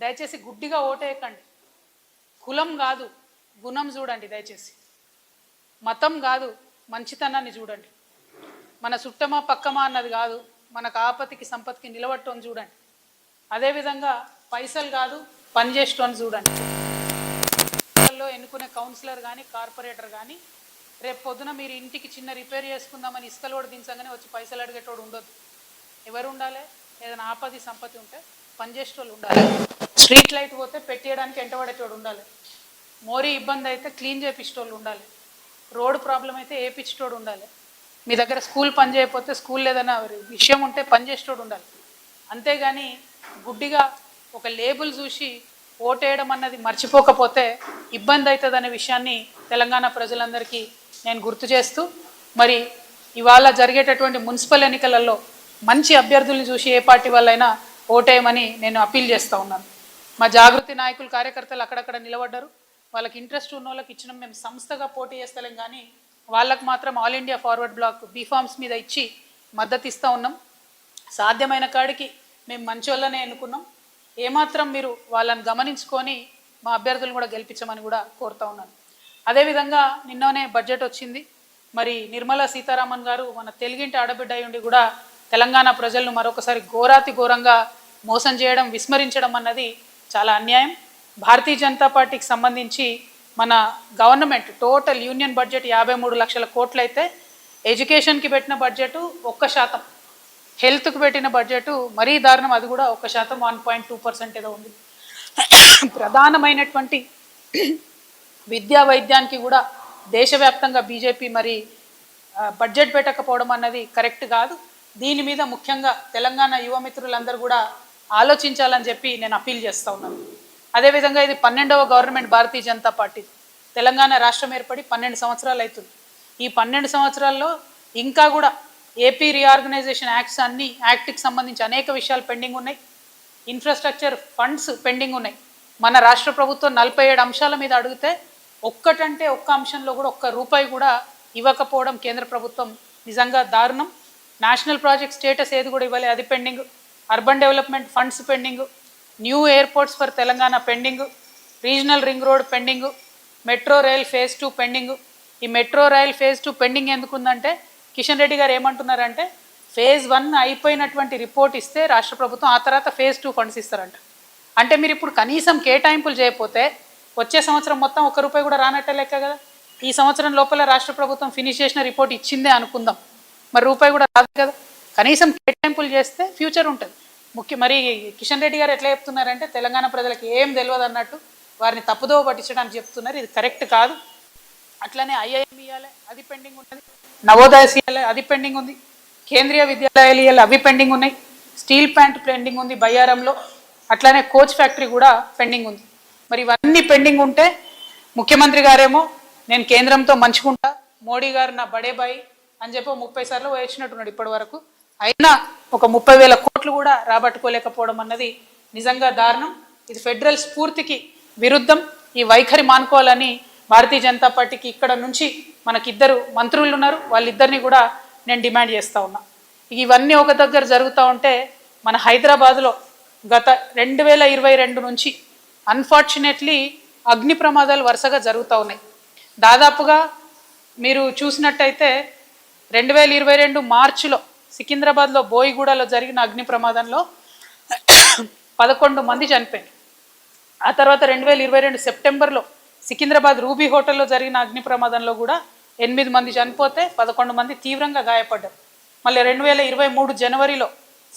దయచేసి గుడ్డిగా ఓటేయకండి. కులం కాదు గుణం చూడండి, దయచేసి మతం కాదు మంచితనాన్ని చూడండి. మన చుట్టమా పక్కమా అన్నది కాదు, మనకు ఆపతికి సంపత్తికి నిలబట్టని చూడండి. అదేవిధంగా పైసలు కాదు పనిచేసేటోని చూడండి. ఎన్నుకునే కౌన్సిలర్ కానీ కార్పొరేటర్ కానీ రేపు పొద్దున మీరు ఇంటికి చిన్న రిపేర్ చేసుకుందామని ఇసుకలోడు దించగానే వచ్చి పైసలు అడిగేటోడు ఉండొద్దు. ఎవరు ఉండాలి? ఏదైనా ఆపది సంపత్తి ఉంటే పనిచేసేటోళ్ళు ఉండాలి. స్ట్రీట్ లైట్ పోతే పెట్టేయడానికి ఎంటబడేటోడు ఉండాలి. మోరీ ఇబ్బంది అయితే క్లీన్ చేపించేటోళ్ళు ఉండాలి. రోడ్ ప్రాబ్లం అయితే వేయించేటోడు ఉండాలి. మీ దగ్గర స్కూల్ పని చేయకపోతే స్కూల్ ఏదైనా విషయం ఉంటే పనిచేసేటోడు ఉండాలి. అంతేగాని గుడ్డిగా ఒక లేబుల్ చూసి ఓటేయడం అన్నది మర్చిపోకపోతే ఇబ్బంది అవుతుంది అనే విషయాన్ని తెలంగాణ ప్రజలందరికీ నేను గుర్తు చేస్తూ, మరి ఇవాళ జరిగేటటువంటి మున్సిపల్ ఎన్నికలలో మంచి అభ్యర్థుల్ని చూసి ఏ పార్టీ వాళ్ళైనా ఓటేయమని నేను అప్పీల్ చేస్తూ ఉన్నాను. మా జాగృతి నాయకులు కార్యకర్తలు అక్కడక్కడ నిలబడ్డారు. వాళ్ళకి ఇంట్రెస్ట్ ఉన్న వాళ్ళకి ఇచ్చినాం. మేము సంస్థగా పోటీ చేస్తలేం, కానీ వాళ్ళకు మాత్రం all India forward block B forms మీద ఇచ్చి మద్దతు ఇస్తూ ఉన్నాం. సాధ్యమైన కాడికి మేము మంచి వాళ్ళనే ఎన్నుకున్నాం. ఏమాత్రం మీరు వాళ్ళని గమనించుకొని మా అభ్యర్థులను కూడా గెలిపించమని కూడా కోరుతూ ఉన్నాను. అదేవిధంగా నిన్ననే బడ్జెట్ వచ్చింది. మరి నిర్మలా సీతారామన్ గారు మన తెలుగింటి ఆడబిడ్డ అయ్యుండి కూడా తెలంగాణ ప్రజలను మరొకసారి ఘోరాతి ఘోరంగా మోసం చేయడం, విస్మరించడం అన్నది చాలా అన్యాయం. భారతీయ జనతా పార్టీకి సంబంధించి మన గవర్నమెంట్ టోటల్ యూనియన్ బడ్జెట్ 53 లక్షల కోట్లు అయితే ఎడ్యుకేషన్కి పెట్టిన బడ్జెట్ 1%, హెల్త్కి పెట్టిన బడ్జెట్ మరీ దారుణం, అది కూడా 1%, 1.2% ఏదో ఉంది. ప్రధానమైనటువంటి విద్యా వైద్యానికి కూడా దేశవ్యాప్తంగా బీజేపీ మరి బడ్జెట్ పెట్టకపోవడం అన్నది కరెక్ట్ కాదు. దీని మీద ముఖ్యంగా తెలంగాణ యువ మిత్రులందరూ కూడా ఆలోచించాలని చెప్పి నేను అప్పీల్ చేస్తూ ఉన్నాను. అదేవిధంగా ఇది 12వ గవర్నమెంట్ భారతీయ జనతా పార్టీ. తెలంగాణ రాష్ట్రం ఏర్పడి 12 సంవత్సరాలు అవుతుంది. ఈ 12 సంవత్సరాల్లో ఇంకా కూడా ఏపీ రీఆర్గనైజేషన్ యాక్ట్కి సంబంధించి అనేక విషయాలు పెండింగ్ ఉన్నాయి. ఇన్ఫ్రాస్ట్రక్చర్ ఫండ్స్ పెండింగ్ ఉన్నాయి. మన రాష్ట్ర ప్రభుత్వం 47 అంశాల మీద అడిగితే ఒక్కటంటే ఒక్క అంశంలో కూడా ఒక్క రూపాయి కూడా ఇవ్వకపోవడం కేంద్ర ప్రభుత్వం నిజంగా దారుణం. నేషనల్ ప్రాజెక్ట్ స్టేటస్ ఏది కూడా ఇవ్వలే, అది pending. Urban development funds pending. New airports for Telangana pending. Regional ring road pending. Metro rail phase 2 pending. ఈ మెట్రో రైల్ ఫేజ్ 2 పెండింగ్ ఎందుకుందంటే కిషన్ రెడ్డి గారు ఏమంటున్నారంటే ఫేజ్ 1 అయిపోయినటువంటి రిపోర్ట్ ఇస్తే రాష్ట్ర ప్రభుత్వం ఆ తర్వాత ఫేజ్ 2 ఫండ్స్ ఇస్తారంట. అంటే మీరు ఇప్పుడు కనీసం కేటాయింపులు చేయకపోతే వచ్చే సంవత్సరం మొత్తం ఒక్క రూపాయి కూడా రానట్టే లెక్క కదా. ఈ సంవత్సరం లోపల రాష్ట్ర ప్రభుత్వం ఫినిష్ చేసిన రిపోర్ట్ ఇచ్చిందే అనుకుందాం, మరి రూపాయి కూడా రాదు కదా. కనీసం కేటాయింపులు చేస్తే ఫ్యూచర్ ఉంటుంది. మరి కిషన్ రెడ్డి గారు ఎట్లా చెప్తున్నారంటే తెలంగాణ ప్రజలకు ఏం తెలియదు అన్నట్టు వారిని తప్పుదోవ పట్టించడానికి చెప్తున్నారు. ఇది కరెక్ట్ కాదు. అట్లనే ఐఐఎం ఇవ్వాలి, అది పెండింగ్ ఉంటుంది. నవోదయ ఇవ్వాలి, అది పెండింగ్ ఉంది. కేంద్రీయ విద్యాలయాలు ఇవ్వాలి, అవి పెండింగ్ ఉన్నాయి. స్టీల్ ప్లాంట్ పెండింగ్ ఉంది బయ్యారంలో. అట్లానే కోచ్ ఫ్యాక్టరీ కూడా పెండింగ్ ఉంది. మరి ఇవన్నీ పెండింగ్ ఉంటే ముఖ్యమంత్రి గారేమో నేను కేంద్రంతో మంచుకుంటా, మోడీ గారు నా బడేబాయి అని చెప్పి 30 సార్లు వేసినట్టున్నాడు ఇప్పటి వరకు. అయినా ఒక 30,000 కోట్లు కూడా రాబట్టుకోలేకపోవడం అన్నది నిజంగా దారుణం. ఇది ఫెడరల్ స్ఫూర్తికి విరుద్ధం. ఈ వైఖరి మానుకోవాలని భారతీయ జనతా పార్టీకి ఇక్కడ నుంచి మనకిద్దరు మంత్రులు ఉన్నారు, వాళ్ళిద్దరిని కూడా నేను డిమాండ్ చేస్తూ ఉన్నా. ఇవన్నీ ఒక దగ్గర జరుగుతూ ఉంటే మన హైదరాబాద్లో గత 2022 నుంచి అన్ఫార్చునేట్లీ అగ్ని ప్రమాదాలు వరుసగా జరుగుతూ ఉన్నాయి. దాదాపుగా మీరు చూసినట్టయితే 2022 మార్చిలో సికింద్రాబాద్లో బోయిగూడలో జరిగిన అగ్ని ప్రమాదంలో 11 మంది చనిపోయారు. ఆ తర్వాత 2022 సెప్టెంబర్లో సికింద్రాబాద్ రూబీ హోటల్లో జరిగిన అగ్ని ప్రమాదంలో కూడా 8 మంది చనిపోతే 11 మంది తీవ్రంగా గాయపడ్డారు. మళ్ళీ 2023 జనవరిలో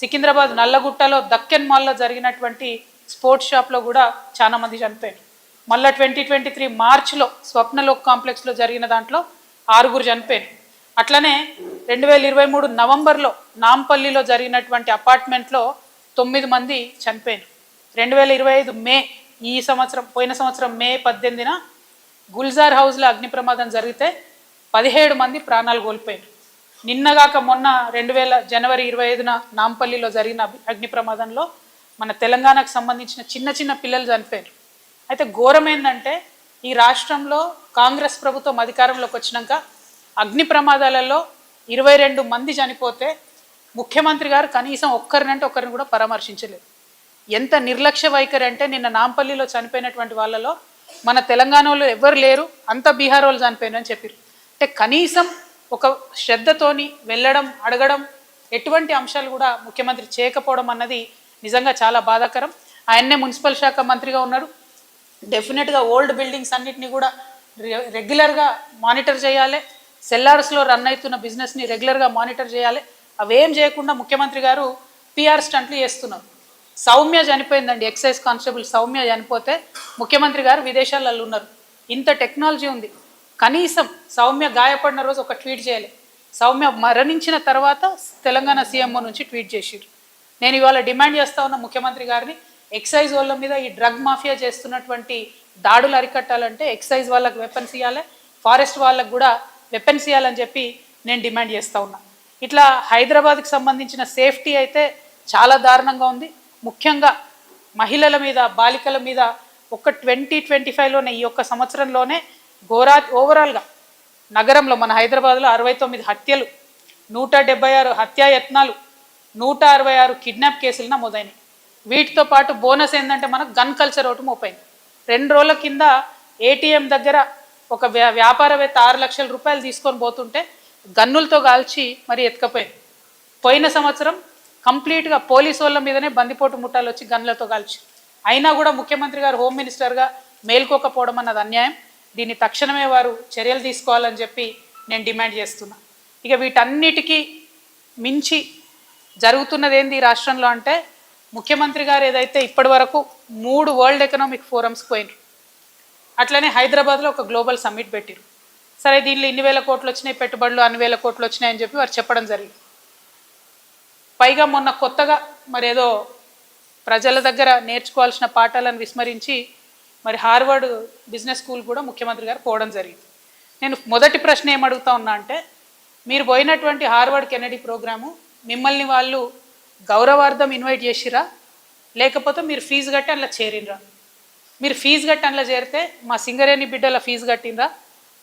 సికింద్రాబాద్ నల్లగుట్టలో దక్కన్ మాల్లో జరిగినటువంటి స్పోర్ట్స్ షాప్లో కూడా చాలా మంది చనిపోయారు. మళ్ళీ 2023 మార్చిలో స్వప్నలోక్ కాంప్లెక్స్లో జరిగిన దాంట్లో 6 చనిపోయారు. అట్లనే 2023 నవంబర్లో నాంపల్లిలో జరిగినటువంటి అపార్ట్మెంట్లో 9 మంది చనిపోయారు. 2025 మే ఈ సంవత్సరం పోయిన సంవత్సరం మే 18న గుల్జార్ హౌస్లో అగ్ని ప్రమాదం జరిగితే 17 మంది ప్రాణాలు కోల్పోయారు. నిన్నగాక మొన్న జనవరి 25న నాంపల్లిలో జరిగిన అగ్ని ప్రమాదంలో మన తెలంగాణకు సంబంధించిన చిన్న పిల్లలు చనిపోయారు. అయితే ఘోరం ఏంటంటే ఈ రాష్ట్రంలో కాంగ్రెస్ ప్రభుత్వం అధికారంలోకి వచ్చినాక అగ్ని ప్రమాదాలలో 22 మంది చనిపోతే ముఖ్యమంత్రి గారు కనీసం ఒక్కరిని కూడా పరామర్శించలేదు. ఎంత నిర్లక్ష్య వైఖరి అంటే నిన్న నాంపల్లిలో చనిపోయినటువంటి వాళ్ళలో మన తెలంగాణలో ఎవరు లేరు, అంత బీహార్ వాళ్ళు చనిపోయినని చెప్పారు. అంటే కనీసం ఒక శ్రద్ధతోని వెళ్ళడం, అడగడం, ఎటువంటి అంశాలు కూడా ముఖ్యమంత్రి చేయకపోవడం అన్నది నిజంగా చాలా బాధాకరం. ఆయన్నే మున్సిపల్ శాఖ మంత్రిగా ఉన్నారు. డెఫినెట్గా ఓల్డ్ బిల్డింగ్స్ అన్నిటిని కూడా రెగ్యులర్గా మానిటర్ చేయాలి. సెల్లార్స్లో రన్ అవుతున్న బిజినెస్ని రెగ్యులర్గా మానిటర్ చేయాలి. అవేం చేయకుండా ముఖ్యమంత్రి గారు పిఆర్ స్టంట్లు చేస్తున్నారు. సౌమ్య చనిపోయిందండి, ఎక్సైజ్ కానిస్టేబుల్ సౌమ్య చనిపోతే ముఖ్యమంత్రి గారు విదేశాలలో ఉన్నారు. ఇంత టెక్నాలజీ ఉంది, కనీసం సౌమ్య గాయపడిన రోజు ఒక ట్వీట్ చేయాలి. సౌమ్య మరణించిన తర్వాత తెలంగాణ సీఎంఓ నుంచి ట్వీట్ చేసిరు. నేను ఇవాళ డిమాండ్ చేస్తా ఉన్న ముఖ్యమంత్రి గారిని, ఎక్సైజ్ వాళ్ళ మీద ఈ డ్రగ్ మాఫియా చేస్తున్నటువంటి దాడులు అరికట్టాలంటే ఎక్సైజ్ వాళ్ళకు వెపన్స్ ఇవ్వాలి, ఫారెస్ట్ వాళ్ళకు కూడా వెపన్స్ ఇవ్వాలని చెప్పి నేను డిమాండ్ చేస్తూ ఉన్నా. ఇట్లా హైదరాబాద్కి సంబంధించిన సేఫ్టీ అయితే చాలా దారుణంగా ఉంది. ముఖ్యంగా మహిళల మీద, బాలికల మీద ఒక 2025లోనే, ఈ ఒక్క సంవత్సరంలోనే ఓవరాల్గా నగరంలో మన హైదరాబాద్లో 69 హత్యలు, 176 హత్యాయత్నాలు, 166 కిడ్నాప్ కేసులు నమోదైనవి. వీటితో పాటు బోనస్ ఏంటంటే మనకు గన్ కల్చర్ ఒకటి మోపైంది. 2 రోజుల కింద ఏటీఎం దగ్గర ఒక వ్యాపారవేత్త 6 లక్షల రూపాయలు తీసుకొని పోతుంటే గన్నులతో కాల్చి మరి ఎత్తుకపోయింది. పోయిన సంవత్సరం కంప్లీట్గా పోలీసు వాళ్ళ మీదనే బందిపోటు ముఠాలు వచ్చి గన్లతో కాల్చి, అయినా కూడా ముఖ్యమంత్రి గారు హోమ్ మినిస్టర్గా మేల్కోకపోవడం అన్నది అన్యాయం. దీన్ని తక్షణమే వారు చర్యలు తీసుకోవాలని చెప్పి నేను డిమాండ్ చేస్తున్నా. ఇక వీటన్నిటికీ మించి జరుగుతున్నది ఏంది ఈ రాష్ట్రంలో అంటే, ముఖ్యమంత్రి గారు ఏదైతే ఇప్పటి వరకు 3 వరల్డ్ ఎకనామిక్ ఫోరమ్స్కి పోయినారు, అట్లనే హైదరాబాద్లో ఒక గ్లోబల్ సమ్మిట్ పెట్టారు. సరే, దీనిలో ఇన్ని వేల కోట్లు వచ్చినాయి, పెట్టుబడులు అన్ని వేల కోట్లు వచ్చినాయని చెప్పి వారు చెప్పడం జరిగింది. పైగా మొన్న కొత్తగా మరేదో ప్రజల దగ్గర నేర్చుకోవాల్సిన పాఠాలను విస్మరించి మరి హార్వర్డ్ బిజినెస్ స్కూల్ కూడా ముఖ్యమంత్రి గారు పోవడం జరిగింది. నేను మొదటి ప్రశ్న ఏమడుగుతా ఉన్నా అంటే, మీరు పోయినటువంటి హార్వర్డ్ కెనడీ ప్రోగ్రాము మిమ్మల్ని వాళ్ళు గౌరవార్థం ఇన్వైట్ చేసిరా, లేకపోతే మీరు ఫీజు కట్టి అందులో చేరినరా? మీరు ఫీజు కట్టి అందులో చేరితే మా సింగరేణి బిడ్డల ఫీజు కట్టినరా,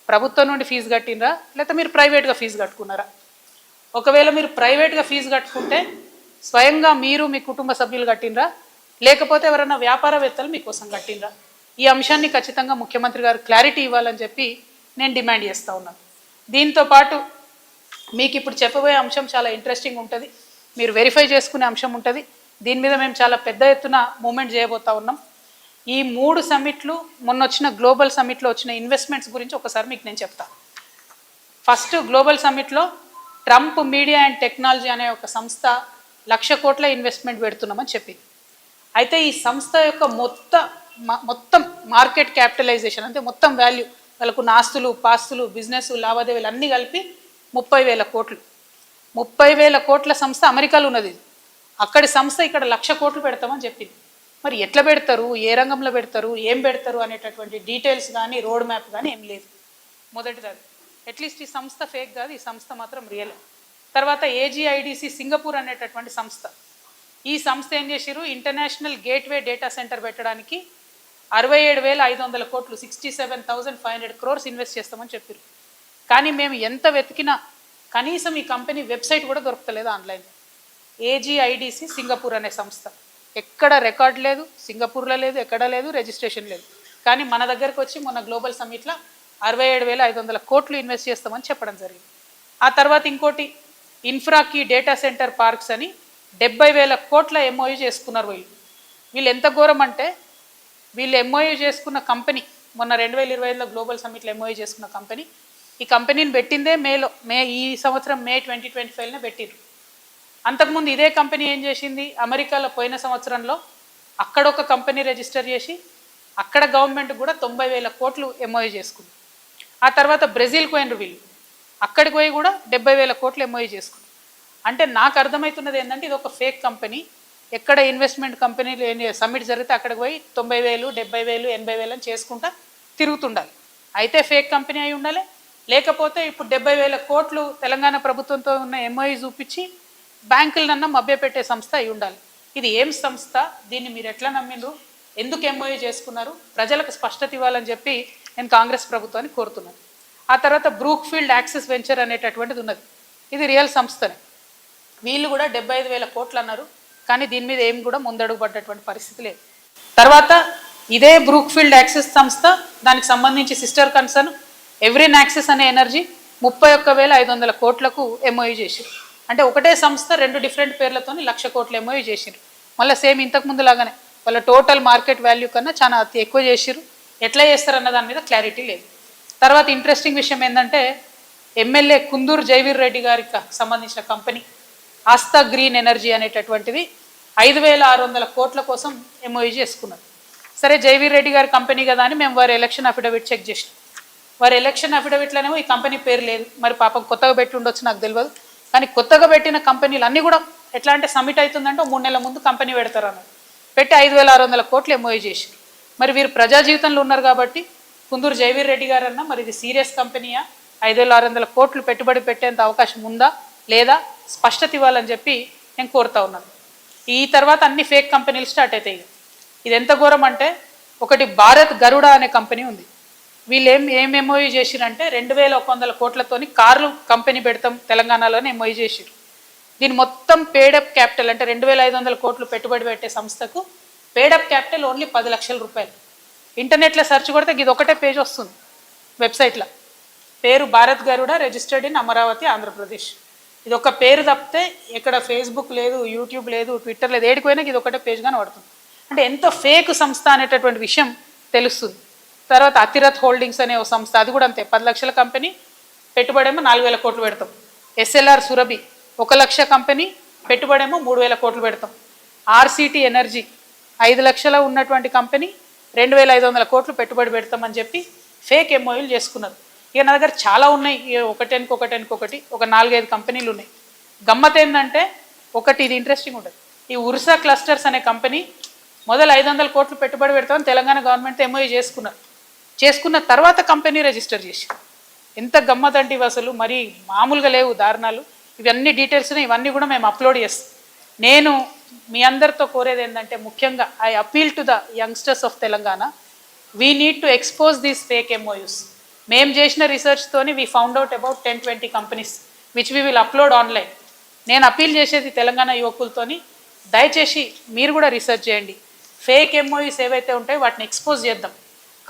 ప్రభుత్వం నుండి ఫీజు కట్టినరా, లేకపోతే మీరు ప్రైవేట్గా ఫీజు కట్టుకున్నారా? ఒకవేళ మీరు ప్రైవేట్గా ఫీజు కట్టుకుంటే స్వయంగా మీరు మీ కుటుంబ సభ్యులు కట్టినరా, లేకపోతే ఎవరైనా వ్యాపారవేత్తలు మీకోసం కట్టినరా? ఈ అంశాన్ని ఖచ్చితంగా ముఖ్యమంత్రి గారు క్లారిటీ ఇవ్వాలని చెప్పి నేను డిమాండ్ చేస్తూ ఉన్నాను. దీంతోపాటు మీకు ఇప్పుడు చెప్పబోయే అంశం చాలా ఇంట్రెస్టింగ్ ఉంటుంది, మీరు వెరిఫై చేసుకునే అంశం ఉంటుంది. దీని మీద మేము చాలా పెద్ద ఎత్తున మూమెంట్ చేయబోతా ఉన్నాం. ఈ 3 సమ్మిట్లు, మొన్న వచ్చిన గ్లోబల్ సమ్మిట్లో వచ్చిన ఇన్వెస్ట్మెంట్స్ గురించి ఒకసారి మీకు నేను చెప్తాను. ఫస్ట్ గ్లోబల్ సమ్మిట్లో ట్రంప్ మీడియా అండ్ టెక్నాలజీ అనే ఒక సంస్థ 1,00,000 కోట్ల ఇన్వెస్ట్మెంట్ పెడుతున్నామని చెప్పింది. అయితే ఈ సంస్థ యొక్క మొత్తం మార్కెట్ క్యాపిటలైజేషన్ అంటే మొత్తం వాల్యూ, వాళ్ళకున్న ఆస్తులు, పాస్తులు, బిజినెస్ లావాదేవీలు అన్నీ కలిపి 30,000 కోట్లు. 30,000 కోట్ల సంస్థ అమెరికాలో ఉన్నది. అక్కడి సంస్థ ఇక్కడ 1,00,000 కోట్లు పెడతామని చెప్పింది. మరి ఎట్లా పెడతారు, ఏ రంగంలో పెడతారు, ఏం పెడతారు అనేటటువంటి డీటెయిల్స్ కానీ రోడ్ మ్యాప్ కానీ ఏం లేదు. మొదటిది అది. అట్లీస్ట్ ఈ సంస్థ ఫేక్ కాదు, ఈ సంస్థ మాత్రం రియల్. తర్వాత ఏజీఐడిసి సింగపూర్ అనేటటువంటి సంస్థ, ఈ సంస్థ ఏం చేసిరు, ఇంటర్నేషనల్ గేట్వే డేటా సెంటర్ పెట్టడానికి 67,500 కోట్లు 67,500 crores ఇన్వెస్ట్ చేస్తామని చెప్పారు. కానీ మేము ఎంత వెతికినా కనీసం ఈ కంపెనీ వెబ్సైట్ కూడా దొరకలేదు ఆన్లైన్. ఏజీఐడిసి సింగపూర్ అనే సంస్థ ఎక్కడ రికార్డ్ లేదు, సింగపూర్లో లేదు, ఎక్కడ లేదు, రిజిస్ట్రేషన్ లేదు. కానీ మన దగ్గరకు వచ్చి మొన్న గ్లోబల్ సమ్మిట్లో 67,500 కోట్లు ఇన్వెస్ట్ చేస్తామని చెప్పడం జరిగింది. ఆ తర్వాత ఇంకోటి ఇన్ఫ్రాకి డేటా సెంటర్ పార్క్స్ అని 70,000 కోట్ల ఎంఓయూ చేసుకున్నారు. వీళ్ళు ఎంత ఘోరం అంటే, వీళ్ళు ఎంఓయూ చేసుకున్న కంపెనీ మొన్న 2025లో గ్లోబల్ సమ్మిట్లో ఎంఓయూ చేసుకున్న కంపెనీ, ఈ కంపెనీని పెట్టిందే ఈ సంవత్సరం మే 2025 పెట్టిండ్రు. అంతకుముందు ఇదే కంపెనీ ఏం చేసింది, అమెరికాలో పోయిన సంవత్సరంలో అక్కడ ఒక కంపెనీ రిజిస్టర్ చేసి అక్కడ గవర్నమెంట్ కూడా 90,000 కోట్లు ఎంఓయూ చేసుకుంది. ఆ తర్వాత బ్రెజిల్కి పోయినరు వీళ్ళు, అక్కడికి పోయి కూడా 70,000 కోట్లు ఎంఓయూ చేసుకుంది. అంటే నాకు అర్థమవుతున్నది ఏంటంటే, ఇది ఒక ఫేక్ కంపెనీ. ఎక్కడ ఇన్వెస్ట్మెంట్ కంపెనీలు సమ్మిట్ జరిగితే అక్కడికి పోయి 90,000, 70,000, 80,000 అని చేసుకుంటా తిరుగుతుండాలి. అయితే ఫేక్ కంపెనీ అయి ఉండాలి, లేకపోతే ఇప్పుడు 70,000 కోట్లు తెలంగాణ ప్రభుత్వంతో ఉన్న ఎంఓయూ చూపించి బ్యాంకులనన్నా మభ్యపెట్టే సంస్థ అయి ఉండాలి. ఇది ఏం సంస్థ, దీన్ని మీరు ఎట్లా నమ్మిండ్రు, ఎందుకు ఎంఓయూ చేసుకున్నారు, ప్రజలకు స్పష్టత ఇవ్వాలని చెప్పి నేను కాంగ్రెస్ ప్రభుత్వాన్ని కోరుతున్నాను. ఆ తర్వాత బ్రూక్ఫీల్డ్ యాక్సిస్ వెంచర్ అనేటటువంటిది ఉన్నది, ఇది రియల్ సంస్థనే. వీళ్ళు కూడా 75,000 కోట్లు అన్నారు. కానీ దీని మీద ఏం కూడా ముందడుగు పడ్డటువంటి పరిస్థితి లేదు. తర్వాత ఇదే బ్రూక్ఫీల్డ్ యాక్సెస్ సంస్థ, దానికి సంబంధించి సిస్టర్ కన్సర్న్ ఎవ్రీన్ యాక్సెస్ అనే ఎనర్జీ 31,500 కోట్లకు ఎంఓయూ చేసారు. అంటే ఒకటే సంస్థ 2 డిఫరెంట్ పేర్లతో 1,00,000 కోట్లు ఎంఓయూ చేసారు. మళ్ళీ సేమ్ ఇంతకు ముందు లాగానే వాళ్ళ టోటల్ మార్కెట్ వాల్యూ కన్నా చాలా అతి ఎక్కువ చేసారు. ఎట్లా చేస్తారన్న దాని మీద క్లారిటీ లేదు. తర్వాత ఇంట్రెస్టింగ్ విషయం ఏంటంటే ఎమ్మెల్యే కుందూరు జైవీర్ రెడ్డి గారికి సంబంధించిన కంపెనీ ఆస్థా గ్రీన్ ఎనర్జీ అనేటటువంటిది 5,600 కోట్ల కోసం ఎంఓయూ చేసుకున్నారు. సరే జైవీర్ రెడ్డి గారి కంపెనీ కదా అని మేము వారి ఎలక్షన్ అఫిడవిట్ చెక్ చేసినాం. వారి ఎలక్షన్ అఫిడవిట్లోనేమో ఈ కంపెనీ పేరు లేదు. మరి పాపం కొత్తగా పెట్టి ఉండొచ్చు, నాకు తెలియదు. కానీ కొత్తగా పెట్టిన కంపెనీలు అన్నీ కూడా ఎట్లా అంటే సబ్మిట్ అవుతుందంటే 3 నెలల ముందు కంపెనీ పెడతారు అన్నది పెట్టి 5,600 కోట్లు ఎంఓయూ చేసారు. మరి వీరు ప్రజా జీవితంలో ఉన్నారు కాబట్టి కుందూరు జైవీర్ రెడ్డి గారు అన్న మరి ఇది సీరియస్ కంపెనీయా, 5,600 కోట్లు పెట్టుబడి పెట్టేంత అవకాశం ఉందా లేదా స్పష్టత ఇవ్వాలని చెప్పి నేను కోరుతా ఉన్నాను. ఈ తర్వాత అన్ని ఫేక్ కంపెనీలు స్టార్ట్ అవుతాయి. ఇది ఎంత ఘోరం అంటే ఒకటి భారత్ గరుడ అనే కంపెనీ ఉంది. వీళ్ళు ఏం ఎంఓయూ చేసిరంటే 2,100 కోట్లతోని కార్లు కంపెనీ పెడతాం తెలంగాణలోనే ఎంఓయూ చేసిరు. దీని మొత్తం పేడప్ క్యాపిటల్ అంటే 2,500 కోట్లు పెట్టుబడి పెట్టే సంస్థకు పేడప్ క్యాపిటల్ ఓన్లీ 10 లక్షల రూపాయలు. ఇంటర్నెట్లో సెర్చ్ కొడితే ఇది ఒకటే పేజ్ వస్తుంది వెబ్సైట్లో. పేరు భారత్ గరుడ, రిజిస్టర్డ్ ఇన్ అమరావతి, ఆంధ్రప్రదేశ్. ఇది ఒక పేరు తప్పితే ఇక్కడ ఫేస్బుక్ లేదు, యూట్యూబ్ లేదు, ట్విట్టర్ లేదు, ఏడిపోయినా ఇది ఒకటే పేజ్గానే పడుతుంది. అంటే ఎంత ఫేక్ సంస్థ అనేటటువంటి విషయం తెలుస్తుంది. తర్వాత అతిరథ్ హోల్డింగ్స్ అనే ఒక సంస్థ, అది కూడా అంతే, 10 లక్షల కంపెనీ, పెట్టుబడేమో 4,000 కోట్లు పెడతాం. ఎస్ఎల్ఆర్ సురభి 1 లక్ష కంపెనీ, పెట్టుబడేమో 3,000 కోట్లు పెడతాం. ఆర్సిటీ ఎనర్జీ 5 లక్షల ఉన్నటువంటి కంపెనీ, 2,500 కోట్లు పెట్టుబడి పెడతామని చెప్పి ఫేక్ ఎంఓయూలు చేసుకున్నారు. ఇక నా దగ్గర చాలా ఉన్నాయి, ఒకటి ఒక 4-5 కంపెనీలు ఉన్నాయి. గమ్మత్ ఏంటంటే ఒకటి, ఇది ఇంట్రెస్టింగ్ ఉంటుంది, ఈ ఉర్సా క్లస్టర్స్ అనే కంపెనీ మొదలు 500 కోట్లు పెట్టుబడి పెడతామని తెలంగాణ గవర్నమెంట్ ఎంఓయూ చేసుకున్న తర్వాత కంపెనీ రిజిస్టర్ చేసి. ఎంత గమ్మత్ అంటే ఇవి అసలు మరి మామూలుగా లేవు దారుణాలు. ఇవన్నీ డీటెయిల్స్ ఇవన్నీ కూడా మేము అప్లోడ్ చేస్తాం. నేను మీ అందరితో కోరేది ఏంటంటే ముఖ్యంగా I appeal to the youngsters of Telangana, we need to expose these fake MoUs. మేము చేసిన రీసెర్చ్తోని we found out about 10-20 companies which we will upload online. నేను అపీల్ చేసేది తెలంగాణ యువకులతోని, దయచేసి మీరు కూడా రీసెర్చ్ చేయండి. ఫేక్ ఎంఓయూస్ ఏవైతే ఉంటాయో వాటిని ఎక్స్పోజ్ చేద్దాం.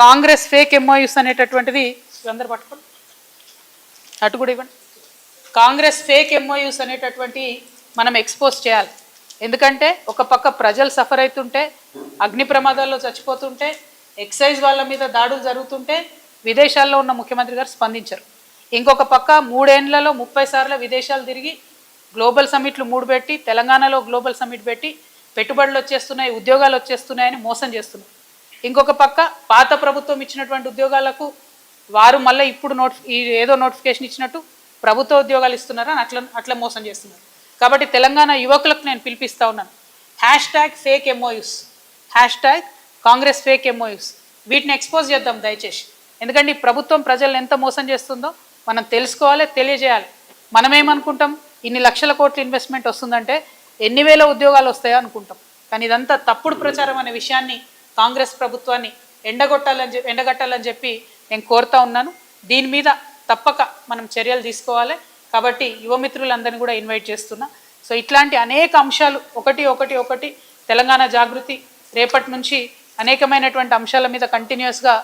కాంగ్రెస్ ఫేక్ ఎంఓయూస్ అనేటటువంటిది అందరు పట్టుకోండి, అటు కూడా ఇవ్వండి. కాంగ్రెస్ ఫేక్ ఎంఓయూస్ అనేటటువంటి మనం ఎక్స్పోజ్ చేయాలి. ఎందుకంటే ఒక పక్క ప్రజలు సఫర్ అవుతుంటే, అగ్ని ప్రమాదాల్లో చచ్చిపోతుంటే, ఎక్సైజ్ వాళ్ళ మీద దాడులు జరుగుతుంటే విదేశాల్లో ఉన్న ముఖ్యమంత్రి గారు స్పందించరు. ఇంకొక పక్క 3 ఏళ్లలో 30 సార్లు విదేశాలు తిరిగి గ్లోబల్ సమ్మిట్లు 3 పెట్టి, తెలంగాణలో గ్లోబల్ సమ్మిట్ పెట్టి పెట్టుబడులు వచ్చేస్తున్నాయి, ఉద్యోగాలు వచ్చేస్తున్నాయని మోసం చేస్తున్నారు. ఇంకొక పక్క పాత ప్రభుత్వం ఇచ్చినటువంటి ఉద్యోగాలకు వారు మళ్ళీ ఇప్పుడు ఏదో నోటిఫికేషన్ ఇచ్చినట్టు ప్రభుత్వ ఉద్యోగాలు ఇస్తున్నారని అట్లా మోసం చేస్తున్నారు. కాబట్టి తెలంగాణ యువకులకు నేను పిలిపిస్తూ ఉన్నాను, #fake MoUs, #Congress fake MoUs, వీటిని ఎక్స్పోజ్ చేద్దాం దయచేసి. ఎందుకంటే ఈ ప్రభుత్వం ప్రజలను ఎంత మోసం చేస్తుందో మనం తెలుసుకోవాలి, తెలియజేయాలి. మనం ఏమనుకుంటాం, ఇన్ని లక్షల కోట్ల ఇన్వెస్ట్మెంట్ వస్తుందంటే ఎన్ని వేల ఉద్యోగాలు వస్తాయో అనుకుంటాం. కానీ ఇదంతా తప్పుడు ప్రచారం అనే విషయాన్ని కాంగ్రెస్ ప్రభుత్వాన్ని ఎండగట్టాలని చెప్పి నేను కోరుతా ఉన్నాను. దీని మీద తప్పక మనం చర్యలు తీసుకోవాలి. కాబట్టి యువమిత్రులందరినీ కూడా ఇన్వైట్ చేస్తున్నా. సో ఇట్లాంటి అనేక అంశాలు ఒకటి తెలంగాణ జాగృతి రేపటి నుంచి అనేకమైనటువంటి అంశాల మీద కంటిన్యూస్గా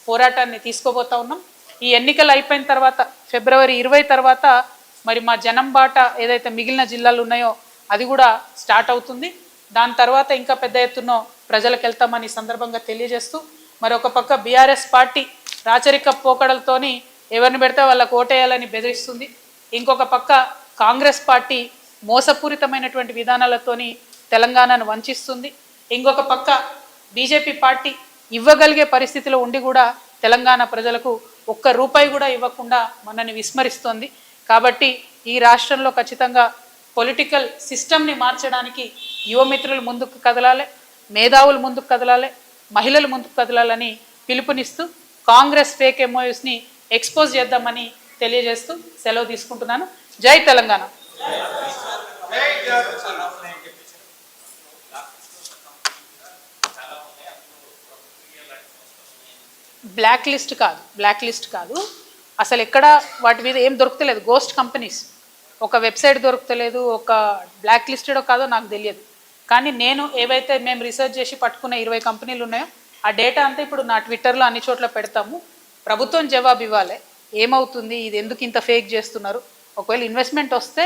పోరాటాన్ని తీసుకోబోతా ఉన్నాం. ఈ ఎన్నికలు అయిపోయిన తర్వాత ఫిబ్రవరి 20 తర్వాత మరి మా జనం బాట ఏదైతే మిగిలిన జిల్లాలు ఉన్నాయో అది కూడా స్టార్ట్ అవుతుంది. దాని తర్వాత ఇంకా పెద్ద ఎత్తున ప్రజలకు వెళ్తామని సందర్భంగా తెలియజేస్తూ, మరొక పక్క బీఆర్ఎస్ పార్టీ రాచరిక పోకడలతోని ఎవరిని పెడితే వాళ్ళకు ఓటేయాలని బెదిరిస్తుంది. ఇంకొక పక్క కాంగ్రెస్ పార్టీ మోసపూరితమైనటువంటి విధానాలతోని తెలంగాణను వంచిస్తుంది. ఇంకొక పక్క బీజేపీ పార్టీ ఇవ్వగలిగే పరిస్థితిలో ఉండి కూడా తెలంగాణ ప్రజలకు ₹1 కూడా ఇవ్వకుండా మనల్ని విస్మరిస్తోంది. కాబట్టి ఈ రాష్ట్రంలో ఖచ్చితంగా పొలిటికల్ సిస్టమ్ని మార్చడానికి యువమిత్రులు ముందుకు కదలాలి, మేధావులు ముందుకు కదలాలి, మహిళలు ముందుకు కదలాలని పిలుపునిస్తూ కాంగ్రెస్ ఫేక్ ఎంఓయూస్ని ఎక్స్పోజ్ చేద్దామని తెలియజేస్తూ సెలవు తీసుకుంటున్నాను. జై తెలంగాణ. బ్లాక్ లిస్ట్ కాదు అసలు ఎక్కడ వాటి మీద ఏం దొరుకుతలేదు. గోస్ట్ కంపెనీస్, ఒక వెబ్సైట్ దొరుకుతలేదు, ఒక బ్లాక్ లిస్టెడో కాదో నాకు తెలియదు. కానీ నేను ఏవైతే మేము రీసెర్చ్ చేసి పట్టుకున్న 20 కంపెనీలు ఉన్నాయో ఆ డేటా అంతా ఇప్పుడు నా ట్విట్టర్లో అన్ని చోట్ల పెడతాము. ప్రభుత్వం జవాబు ఇవ్వాలి, ఏమవుతుంది, ఇది ఎందుకు ఇంత ఫేక్ చేస్తున్నారు, ఒకవేళ ఇన్వెస్ట్మెంట్ వస్తే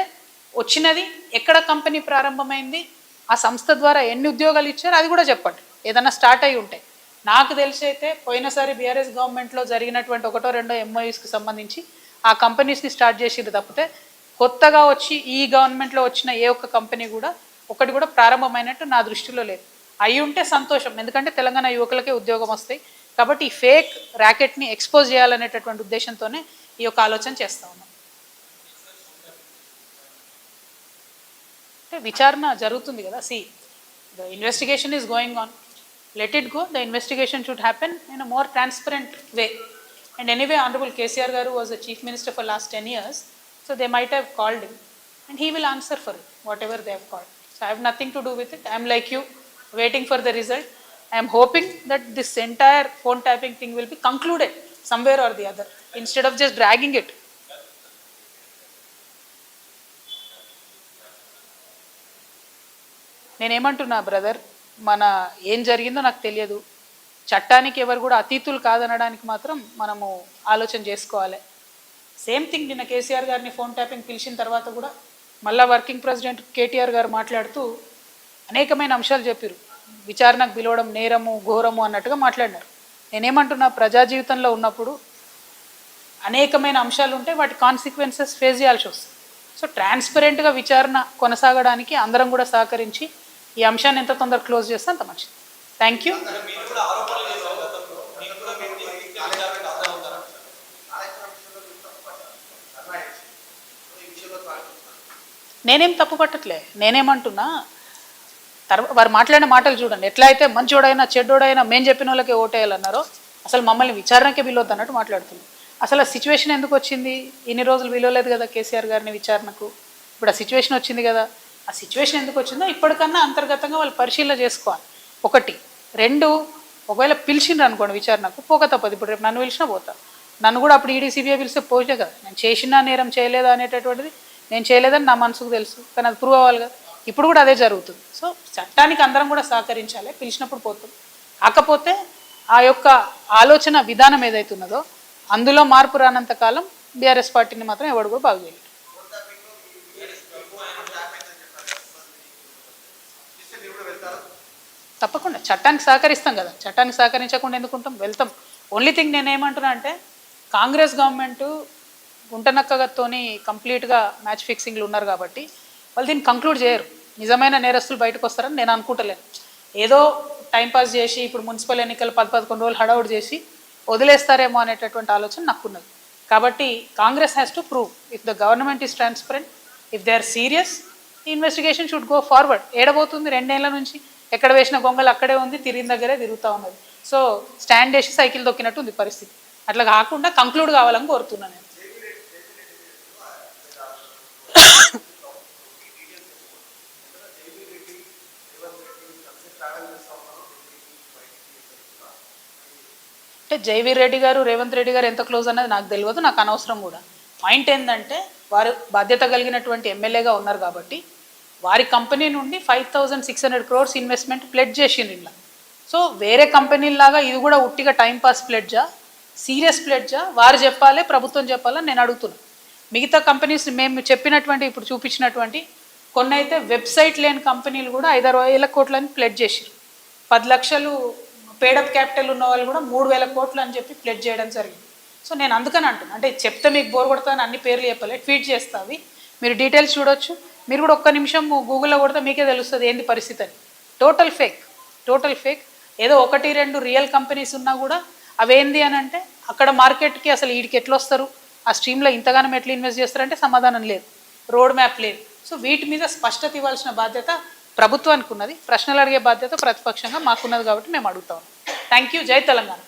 వచ్చినది ఎక్కడ కంపెనీ ప్రారంభమైంది, ఆ సంస్థ ద్వారా ఎన్ని ఉద్యోగాలు ఇచ్చారు అది కూడా చెప్పండి. ఏదన్నా స్టార్ట్ అయి ఉంటాయి. నాకు తెలిసి అయితే పోయినసారి బీఆర్ఎస్ గవర్నమెంట్లో జరిగినటువంటి 1-2 ఎంఓయూస్కి సంబంధించి ఆ కంపెనీస్ని స్టార్ట్ చేసింది తప్పితే కొత్తగా వచ్చి ఈ గవర్నమెంట్లో వచ్చిన ఏ ఒక్క కంపెనీ కూడా ఒకటి కూడా ప్రారంభమైనట్టు నా దృష్టిలో లేదు. అయి ఉంటే సంతోషం, ఎందుకంటే తెలంగాణ యువకులకే ఉద్యోగం వస్తాయి. కాబట్టి ఈ ఫేక్ ర్యాకెట్ని ఎక్స్పోజ్ చేయాలనేటటువంటి ఉద్దేశంతోనే ఈ యొక్క ఆలోచన చేస్తూ ఉన్నాం. అంటే విచారణ జరుగుతుంది కదా. The investigation is going on, let it go. The investigation should happen in a more transparent way. And anyway, Honorable KCR Garu was the Chief Minister for last 10 years, so they might have called him and he will answer for it, whatever they have called. So I have nothing to do with it. I am like you, waiting for the result. I am hoping that this entire phone tapping thing will be concluded somewhere or the other, instead of just dragging it. నేనేమంటున్నా brother, మన ఏం జరిగిందో నాకు తెలియదు, చట్టానికి ఎవరు కూడా అతీతులు కాదనడానికి మాత్రం మనము ఆలోచన చేసుకోవాలి. సేమ్ థింగ్ నిన్న కేసీఆర్ గారిని ఫోన్ ట్యాపింగ్ పిలిచిన తర్వాత కూడా మళ్ళా వర్కింగ్ ప్రెసిడెంట్ కేటీఆర్ గారు మాట్లాడుతూ అనేకమైన అంశాలు చెప్పారు. విచారణకు పిలవడం నేరము ఘోరము అన్నట్టుగా మాట్లాడినారు. నేనేమంటున్నా, ప్రజా జీవితంలో ఉన్నప్పుడు అనేకమైన అంశాలు ఉంటే వాటి కాన్సిక్వెన్సెస్ ఫేస్ చేయాల్సి వస్తుంది. సో ట్రాన్స్పరెంట్గా విచారణ కొనసాగడానికి అందరం కూడా సహకరించి ఈ అంశాన్ని ఎంత తొందరగా క్లోజ్ చేస్తే అంత మంచిది. Thank you. నేనేం తప్పు పట్టట్లే. నేనేమంటున్నా, వారు మాట్లాడిన మాటలు చూడండి, ఎట్లా అయితే మంచోడైనా చెడ్డోడైనా మేము చెప్పిన వాళ్ళకే ఓటేయాలన్నారో అసలు మమ్మల్ని విచారణకే పిలవద్దు అన్నట్టు మాట్లాడుతున్నాం. అసలు ఆ సిచ్యువేషన్ ఎందుకు వచ్చింది? ఇన్ని రోజులు పిలవలేదు కదా కేసీఆర్ గారిని విచారణకు, ఇప్పుడు ఆ సిచ్యువేషన్ వచ్చింది కదా. ఆ సిచ్యువేషన్ ఎందుకు వచ్చిందో ఇప్పటికన్నా అంతర్గతంగా వాళ్ళు పరిశీలన చేసుకోవాలి. 1, 2, ఒకవేళ పిలిచిండ్రు అనుకోండి విచారణకు, పోక తప్పదు. ఇప్పుడు రేపు నన్ను పిలిచినా పోతా. నన్ను కూడా అప్పుడు ఈడీ సిబిఐ పిలిస్తే పోతే కదా, నేను చేసినా నేరం చేయలేదా అనేటటువంటిది నేను చేయలేదని నా మనసుకు తెలుసు, కానీ అది ప్రూవ్ అవ్వాలి కదా. ఇప్పుడు కూడా అదే జరుగుతుంది. సో చట్టానికి అందరం కూడా సహకరించాలి, పిలిచినప్పుడు పోతాం. కాకపోతే ఆ యొక్క ఆలోచన విధానం ఏదైతున్నదో అందులో మార్పు రానంత కాలం బీఆర్ఎస్ పార్టీని మాత్రం ఎవడు కూడా బాగు చేయలేదు. తప్పకుండా చట్టానికి సహకరిస్తాం కదా, చట్టానికి సహకరించకుండా ఎందుకుంటాం, వెళ్తాం. ఓన్లీ థింగ్ నేనేమంటున్నా అంటే, కాంగ్రెస్ గవర్నమెంటు గుంటనక్కగతోని కంప్లీట్గా మ్యాచ్ ఫిక్సింగ్లు ఉన్నారు కాబట్టి వాళ్ళు దీన్ని కంక్లూడ్ చేయరు. నిజమైన నేరస్తులు బయటకు వస్తారని నేను అనుకుంటలేను. ఏదో టైంపాస్ చేసి ఇప్పుడు మున్సిపల్ ఎన్నికలు 10-11 రోజులు హడౌట్ చేసి వదిలేస్తారేమో అనేటటువంటి ఆలోచన నాకున్నది. కాబట్టి Congress has to prove if the government is transparent, if they are serious, ఈ ఇన్వెస్టిగేషన్ షుడ్ గో ఫార్వర్డ్. ఏడబోతుంది 2 ఏళ్ల నుంచి ఎక్కడ వేసిన గొంగలు అక్కడే ఉంది, తిరిగిన దగ్గరే తిరుగుతూ ఉన్నది. సో స్టాండ్ వేసి సైకిల్ దొక్కినట్టు ఉంది పరిస్థితి. అట్లా కాకుండా కంక్లూడ్ కావాలని కోరుతున్నాను నేను. అంటే జైవీర్ రెడ్డి గారు రేవంత్ రెడ్డి గారు ఎంత క్లోజ్ అన్నది నాకు తెలియదు, నాకు అనవసరం కూడా. పాయింట్ ఏంటంటే, వారు బాధ్యత కలిగినటువంటి ఎమ్మెల్యేగా ఉన్నారు కాబట్టి వారి కంపెనీ నుండి 5,600 crores ఇన్వెస్ట్మెంట్ ప్లెడ్జ్ చేసిండ్రు ఇలా. సో వేరే కంపెనీలాగా ఇది కూడా ఉట్టిగా టైంపాస్ ప్లెడ్జా, సీరియస్ ప్లెడ్జా, వారు చెప్పాలి ప్రభుత్వం చెప్పాలని నేను అడుగుతున్నాను. మిగతా కంపెనీస్ మేము చెప్పినటువంటి ఇప్పుడు చూపించినటువంటి కొన్ని అయితే వెబ్సైట్ లేని కంపెనీలు కూడా 5,000 కోట్లని ప్లెడ్జ్ చేసారు. 10 లక్షలు పేడప్ క్యాపిటల్ ఉన్న వాళ్ళు కూడా 3,000 కోట్లు అని చెప్పి ప్లెడ్జ్ చేయడం జరిగింది. సో నేను అందుకని అంటున్నాను, అంటే చెప్తే మీకు బోర్ కొడతాను, అన్ని పేర్లు చెప్పలే, ట్వీట్ చేస్తావి, మీరు డీటెయిల్స్ చూడొచ్చు. మీరు కూడా ఒక్క నిమిషం గూగుల్లో కొడితే మీకే తెలుస్తుంది ఏంది పరిస్థితి అని. Total fake. ఏదో 1-2 రియల్ కంపెనీస్ ఉన్నా కూడా అవేంది అని అంటే అక్కడ మార్కెట్కి అసలు వీడికి ఎట్లా వస్తారు, ఆ స్ట్రీమ్లో ఇంతగానం ఎట్లా ఇన్వెస్ట్ చేస్తారంటే సమాధానం లేదు, రోడ్ మ్యాప్ లేదు. సో వీటి మీద స్పష్టత ఇవ్వాల్సిన బాధ్యత ప్రభుత్వానికి ఉన్నది, ప్రశ్నలు అడిగే బాధ్యత ప్రతిపక్షంగా మాకున్నది. కాబట్టి మేము అడుగుతాం. Thank you. జై తెలంగాణ.